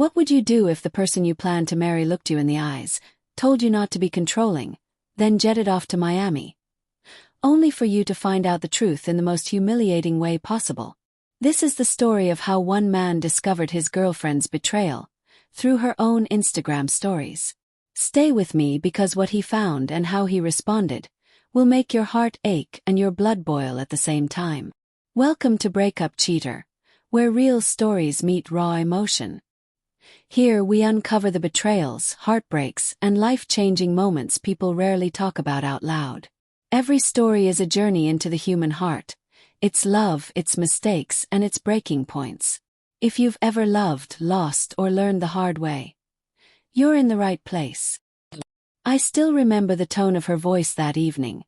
What would you do if the person you planned to marry looked you in the eyes, told you not to be controlling, then jetted off to Miami? Only for you to find out the truth in the most humiliating way possible. This is the story of how one man discovered his girlfriend's betrayal, through her own Instagram stories. Stay with me because what he found and how he responded will make your heart ache and your blood boil at the same time. Welcome to Breakup Cheater, where real stories meet raw emotion. Here we uncover the betrayals, heartbreaks, and life-changing moments people rarely talk about out loud. Every story is a journey into the human heart, its love, its mistakes, and its breaking points. If you've ever loved, lost, or learned the hard way, you're in the right place. I still remember the tone of her voice that evening,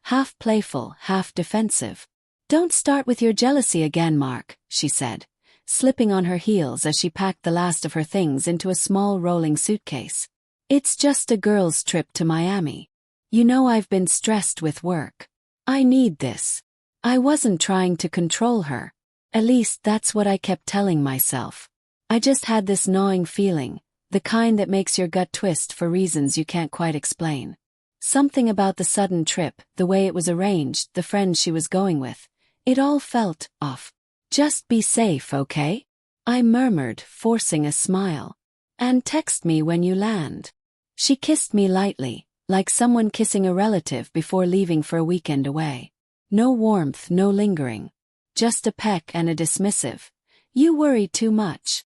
half playful, half defensive. "Don't start with your jealousy again, Mark," she said, slipping on her heels as she packed the last of her things into a small rolling suitcase. "It's just a girl's trip to Miami. You know I've been stressed with work. I need this." I wasn't trying to control her. At least that's what I kept telling myself. I just had this gnawing feeling, the kind that makes your gut twist for reasons you can't quite explain. Something about the sudden trip, the way it was arranged, the friends she was going with, it all felt off. "Just be safe, okay?" I murmured, forcing a smile. "And text me when you land." She kissed me lightly, like someone kissing a relative before leaving for a weekend away. No warmth, no lingering. Just a peck and a dismissive, "You worry too much."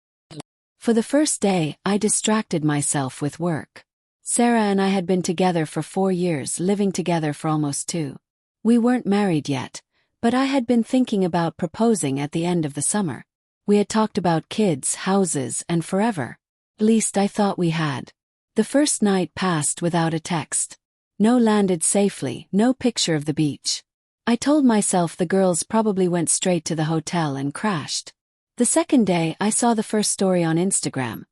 For the first day, I distracted myself with work. Sarah and I had been together for 4 years, living together for almost 2. We weren't married yet, but I had been thinking about proposing at the end of the summer. We had talked about kids, houses, and forever. At least I thought we had. The first night passed without a text. No landed safely, no picture of the beach. I told myself the girls probably went straight to the hotel and crashed. The second day I saw the first story on Instagram.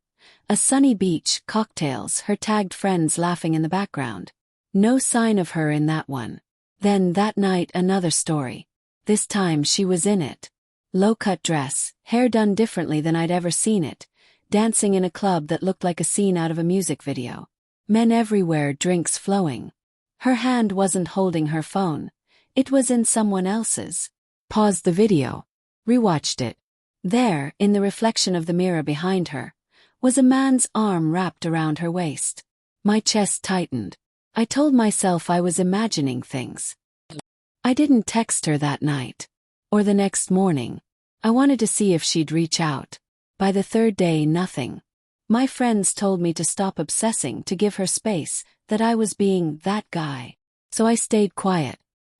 A sunny beach, cocktails, her tagged friends laughing in the background. No sign of her in that one. Then that night another story. This time she was in it. Low-cut dress, hair done differently than I'd ever seen it, dancing in a club that looked like a scene out of a music video. Men everywhere, drinks flowing. Her hand wasn't holding her phone. It was in someone else's. Paused the video. Rewatched it. There, in the reflection of the mirror behind her, was a man's arm wrapped around her waist. My chest tightened. I told myself I was imagining things. I didn't text her that night. Or the next morning. I wanted to see if she'd reach out. By the third day, nothing. My friends told me to stop obsessing, to give her space, that I was being that guy. So I stayed quiet.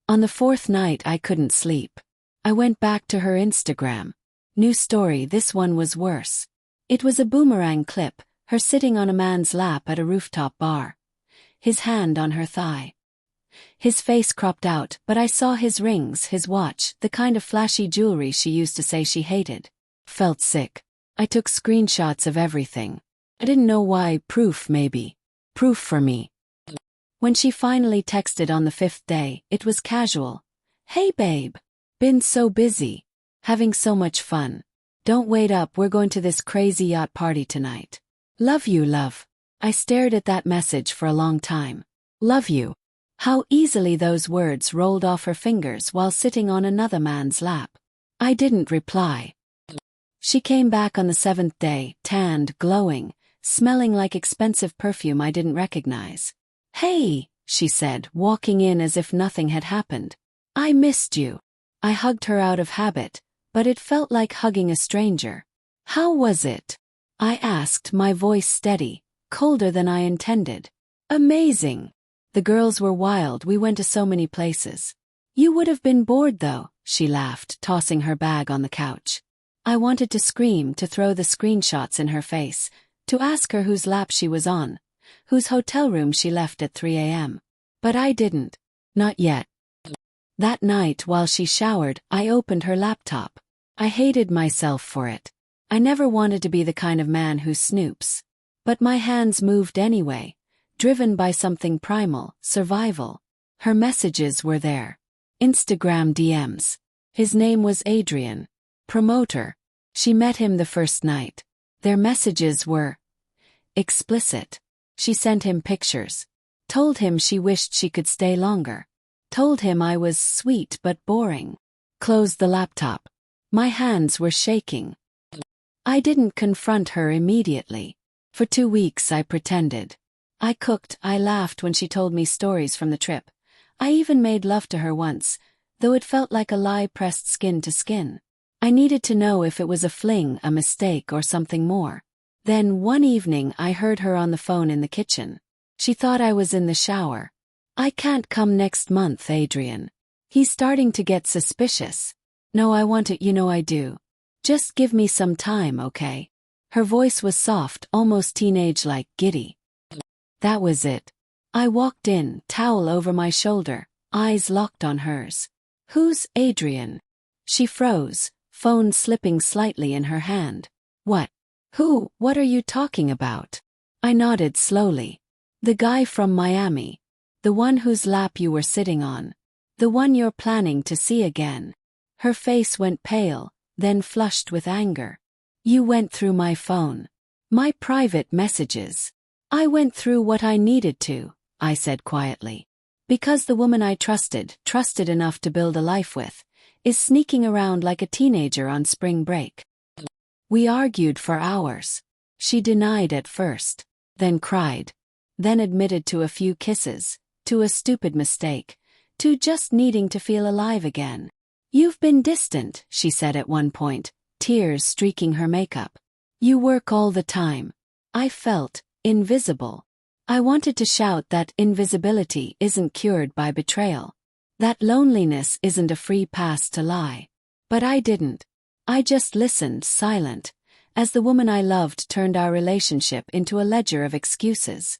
On the 4th night I couldn't sleep. I went back to her Instagram. New story, this one was worse. It was a boomerang clip, her sitting on a man's lap at a rooftop bar. His hand on her thigh. His face cropped out, but I saw his rings, his watch, the kind of flashy jewelry she used to say she hated. Felt sick. I took screenshots of everything. I didn't know why. Proof, maybe. Proof for me. When she finally texted on the 5th day, it was casual. "Hey babe. Been so busy. Having so much fun. Don't wait up, we're going to this crazy yacht party tonight. Love you, love." I stared at that message for a long time. Love you. How easily those words rolled off her fingers while sitting on another man's lap. I didn't reply. She came back on the 7th day, tanned, glowing, smelling like expensive perfume I didn't recognize. "Hey," she said, walking in as if nothing had happened. "I missed you." I hugged her out of habit, but it felt like hugging a stranger. "How was it?" I asked, my voice steady, colder than I intended. "Amazing. The girls were wild, we went to so many places." "You would have been bored though," she laughed, tossing her bag on the couch. I wanted to scream, to throw the screenshots in her face, to ask her whose lap she was on, whose hotel room she left at 3 a.m. But I didn't. Not yet. That night, while she showered, I opened her laptop. I hated myself for it. I never wanted to be the kind of man who snoops. But my hands moved anyway, driven by something primal, survival. Her messages were there. Instagram DMs. His name was Adrian. Promoter. She met him the first night. Their messages were explicit. She sent him pictures. Told him she wished she could stay longer. Told him I was sweet but boring. Closed the laptop. My hands were shaking. I didn't confront her immediately. For 2 weeks I pretended. I cooked, I laughed when she told me stories from the trip. I even made love to her once, though it felt like a lie pressed skin to skin. I needed to know if it was a fling, a mistake, or something more. Then one evening I heard her on the phone in the kitchen. She thought I was in the shower. "I can't come next month, Adrian." He's starting to get suspicious. "No, I want it, you know I do. Just give me some time, okay?" Her voice was soft, almost teenage-like, giddy. That was it. I walked in, towel over my shoulder, eyes locked on hers. "Who's Adrian?" She froze, phone slipping slightly in her hand. "What? Who? What are you talking about?" I nodded slowly. "The guy from Miami. The one whose lap you were sitting on. The one you're planning to see again." Her face went pale, then flushed with anger. "You went through my phone. My private messages." "I went through what I needed to," I said quietly. "Because the woman I trusted enough to build a life with, is sneaking around like a teenager on spring break." We argued for hours. She denied at first, then cried, then admitted to a few kisses, to a stupid mistake, to just needing to feel alive again. "You've been distant," she said at one point, tears streaking her makeup. "You work all the time." I felt invisible. I wanted to shout that invisibility isn't cured by betrayal. That loneliness isn't a free pass to lie. But I didn't. I just listened, silent, as the woman I loved turned our relationship into a ledger of excuses.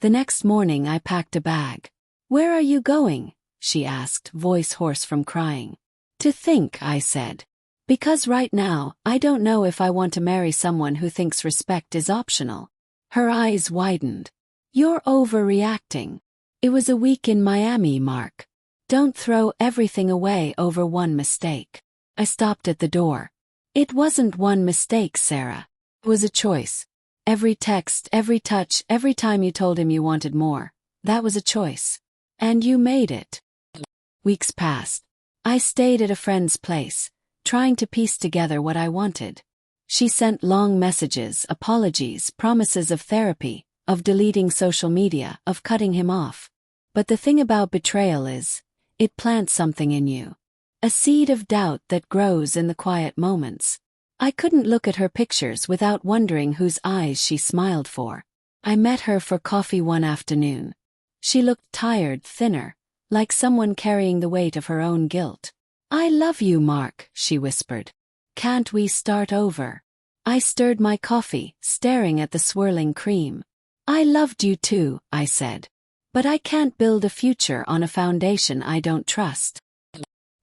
The next morning I packed a bag. "Where are you going?" she asked, voice hoarse from crying. "To think," I said. "Because right now, I don't know if I want to marry someone who thinks respect is optional." Her eyes widened. "You're overreacting. It was a week in Miami, Mark. Don't throw everything away over one mistake." I stopped at the door. "It wasn't one mistake, Sarah. It was a choice. Every text, every touch, every time you told him you wanted more, that was a choice. And you made it." Weeks passed. I stayed at a friend's place, trying to piece together what I wanted. She sent long messages, apologies, promises of therapy, of deleting social media, of cutting him off. But the thing about betrayal is, it plants something in you. A seed of doubt that grows in the quiet moments. I couldn't look at her pictures without wondering whose eyes she smiled for. I met her for coffee one afternoon. She looked tired, thinner, like someone carrying the weight of her own guilt. "I love you, Mark," she whispered. "Can't we start over?" I stirred my coffee, staring at the swirling cream. "I loved you too," I said. "But I can't build a future on a foundation I don't trust."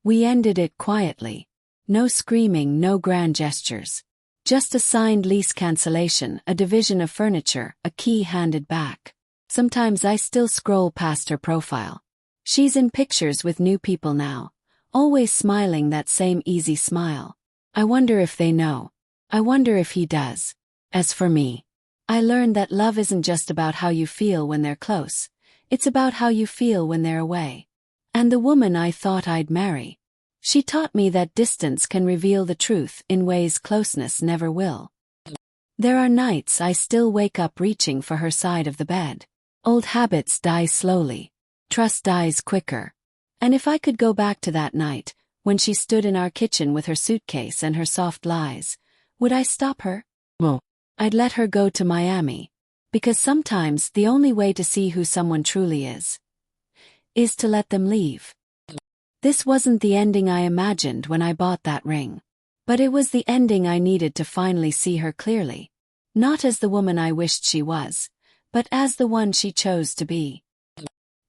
We ended it quietly. No screaming, no grand gestures. Just a signed lease cancellation, a division of furniture, a key handed back. Sometimes I still scroll past her profile. She's in pictures with new people now, always smiling that same easy smile. I wonder if they know. I wonder if he does. As for me, I learned that love isn't just about how you feel when they're close. It's about how you feel when they're away. And the woman I thought I'd marry, she taught me that distance can reveal the truth in ways closeness never will. There are nights I still wake up reaching for her side of the bed. Old habits die slowly. Trust dies quicker. And if I could go back to that night, when she stood in our kitchen with her suitcase and her soft lies, would I stop her? No. I'd let her go to Miami. Because sometimes the only way to see who someone truly is to let them leave. This wasn't the ending I imagined when I bought that ring. But it was the ending I needed to finally see her clearly. Not as the woman I wished she was, but as the one she chose to be.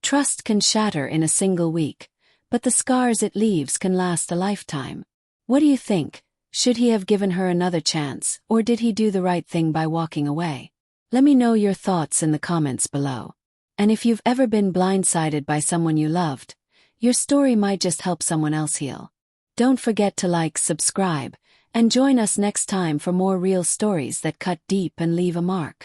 Trust can shatter in a single week, but the scars it leaves can last a lifetime. What do you think? Should he have given her another chance, or did he do the right thing by walking away? Let me know your thoughts in the comments below. And if you've ever been blindsided by someone you loved, your story might just help someone else heal. Don't forget to like, subscribe, And join us next time for more real stories that cut deep and leave a mark.